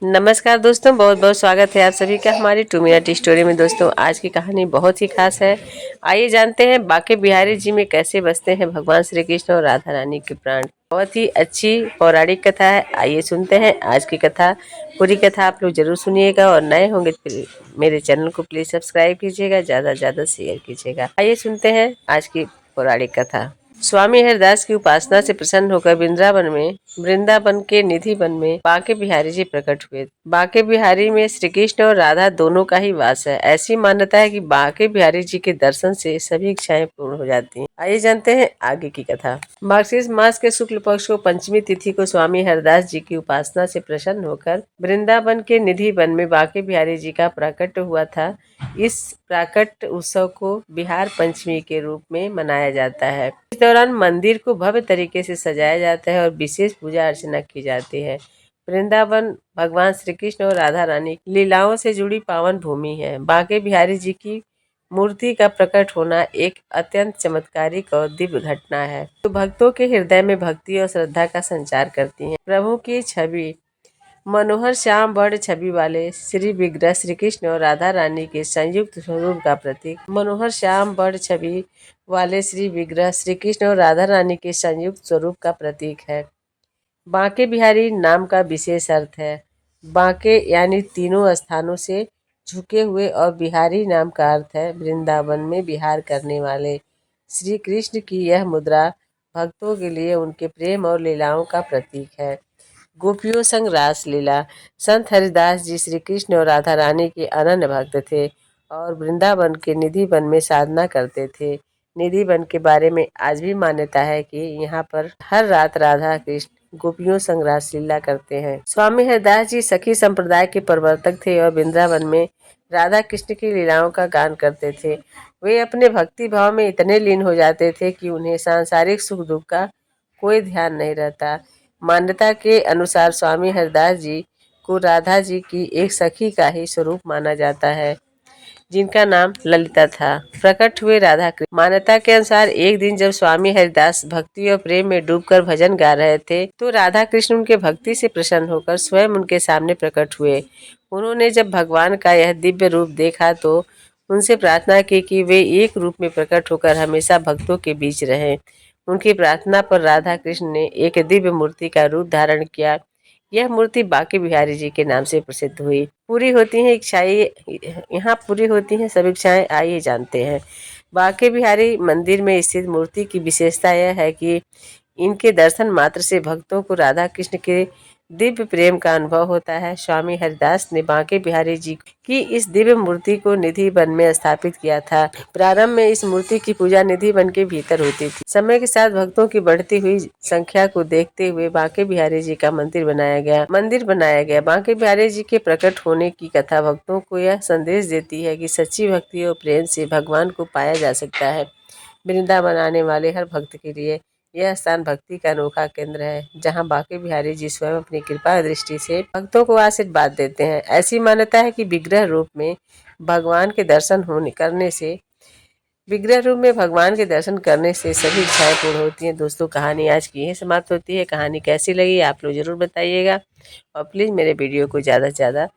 नमस्कार दोस्तों, बहुत बहुत स्वागत है आप सभी का हमारी 2 मिनट स्टोरी में। दोस्तों, आज की कहानी बहुत ही खास है। आइए जानते हैं बांके बिहारी जी में कैसे बसते हैं भगवान श्री कृष्ण और राधा रानी के प्राण। बहुत ही अच्छी पौराणिक कथा है। आइए सुनते हैं आज की कथा। पूरी कथा आप लोग जरूर सुनिएगा और नए होंगे तो मेरे चैनल को प्लीज सब्सक्राइब कीजिएगा, ज़्यादा से ज़्यादा शेयर कीजिएगा। आइए सुनते हैं आज की पौराणिक कथा। स्वामी हरिदास की उपासना से प्रसन्न होकर वृंदावन के निधि वन में बांके बिहारी जी प्रकट हुए। बांके बिहारी में श्री कृष्ण और राधा दोनों का ही वास है। ऐसी मान्यता है कि बांके बिहारी जी के दर्शन से सभी इच्छाएं पूर्ण हो जाती हैं। आइए जानते हैं आगे की कथा। मार्गशीर्ष मास के शुक्ल पक्ष को पंचमी तिथि को स्वामी हरिदास जी की उपासना से प्रसन्न होकर वृंदावन के निधि वन में बांके बिहारी जी का प्राकट्य हुआ था। इस प्राकट्य उत्सव को बिहार पंचमी के रूप में मनाया जाता है। इस दौरान मंदिर को भव्य तरीके से सजाया जाता है और विशेष पूजा अर्चना की जाती है। वृंदावन भगवान श्री कृष्ण और राधा रानी की लीलाओं से जुड़ी पावन भूमि है। बांके बिहारी जी की मूर्ति का प्रकट होना एक अत्यंत चमत्कारिक और दिव्य घटना है, तो भक्तों के हृदय में भक्ति और श्रद्धा का संचार करती है। प्रभु की छवि मनोहर श्याम वर्ण छवि वाले श्री विग्रह श्री कृष्ण और राधा रानी के संयुक्त स्वरूप का प्रतीक। मनोहर श्याम वर्ण छवि वाले श्री विग्रह श्री कृष्ण और राधा रानी के संयुक्त स्वरूप का प्रतीक है। बांके बिहारी नाम का विशेष अर्थ है। बांके यानी तीनों स्थानों से झुके हुए और बिहारी नाम का अर्थ है वृंदावन में विहार करने वाले। श्री कृष्ण की यह मुद्रा भक्तों के लिए उनके प्रेम और लीलाओं का प्रतीक है। गोपियों संग रास लीला। संत हरिदास जी श्री कृष्ण और राधा रानी के अनन्य भक्त थे और वृंदावन के निधि वन में साधना करते थे। निधि वन के बारे में आज भी मान्यता है कि यहाँ पर हर रात राधा कृष्ण गोपियों संग रास लीला करते हैं। स्वामी हरिदास जी सखी संप्रदाय के प्रवर्तक थे और वृंदावन में राधा कृष्ण की लीलाओं का गान करते थे। वे अपने भक्ति भाव में इतने लीन हो जाते थे कि उन्हें सांसारिक सुख दुख का कोई ध्यान नहीं रहता। मान्यता के अनुसार स्वामी हरिदास जी को राधा जी की एक सखी का ही स्वरूप माना जाता है, जिनका नाम ललिता था। प्रकट हुए राधा कृष्ण। मान्यता के अनुसार एक दिन जब स्वामी हरिदास भक्ति और प्रेम में डूबकर भजन गा रहे थे, तो राधा कृष्ण उनके भक्ति से प्रसन्न होकर स्वयं उनके सामने प्रकट हुए। उन्होंने जब भगवान का यह दिव्य रूप देखा तो उनसे प्रार्थना की कि वे एक रूप में प्रकट होकर हमेशा भक्तों के बीच रहें। उनकी प्रार्थना पर राधा कृष्ण ने एक दिव्य मूर्ति का रूप धारण किया। यह मूर्ति बांके बिहारी जी के नाम से प्रसिद्ध हुई। पूरी होती हैं इच्छाएं, यहाँ पूरी होती हैं सब इच्छाएं। आइए जानते हैं। बांके बिहारी मंदिर में स्थित मूर्ति की विशेषता यह है कि इनके दर्शन मात्र से भक्तों को राधा कृष्ण के दिव्य प्रेम का अनुभव होता है। स्वामी हरिदास ने बांके बिहारी जी की इस दिव्य मूर्ति को निधि वन में स्थापित किया था। प्रारंभ में इस मूर्ति की पूजा निधि वन के भीतर होती थी। समय के साथ भक्तों की बढ़ती हुई संख्या को देखते हुए बांके बिहारी जी का मंदिर बनाया गया। बांके बिहारी जी के प्रकट होने की कथा भक्तों को यह संदेश देती है कि सच्ची भक्ति और प्रेम से भगवान को पाया जा सकता है। वृंदावन आने वाले हर भक्त के लिए यह स्थान भक्ति का अनोखा केंद्र है, जहां बांके बिहारी जी स्वयं अपनी कृपा दृष्टि से भक्तों को आशीर्वाद देते हैं। ऐसी मान्यता है कि विग्रह रूप में भगवान के दर्शन सभी इच्छाएं पूर्ण होती हैं। दोस्तों, कहानी आज की यही समाप्त होती है। कहानी कैसी लगी आप लोग जरूर बताइएगा और प्लीज़ मेरे वीडियो को ज़्यादा से ज़्यादा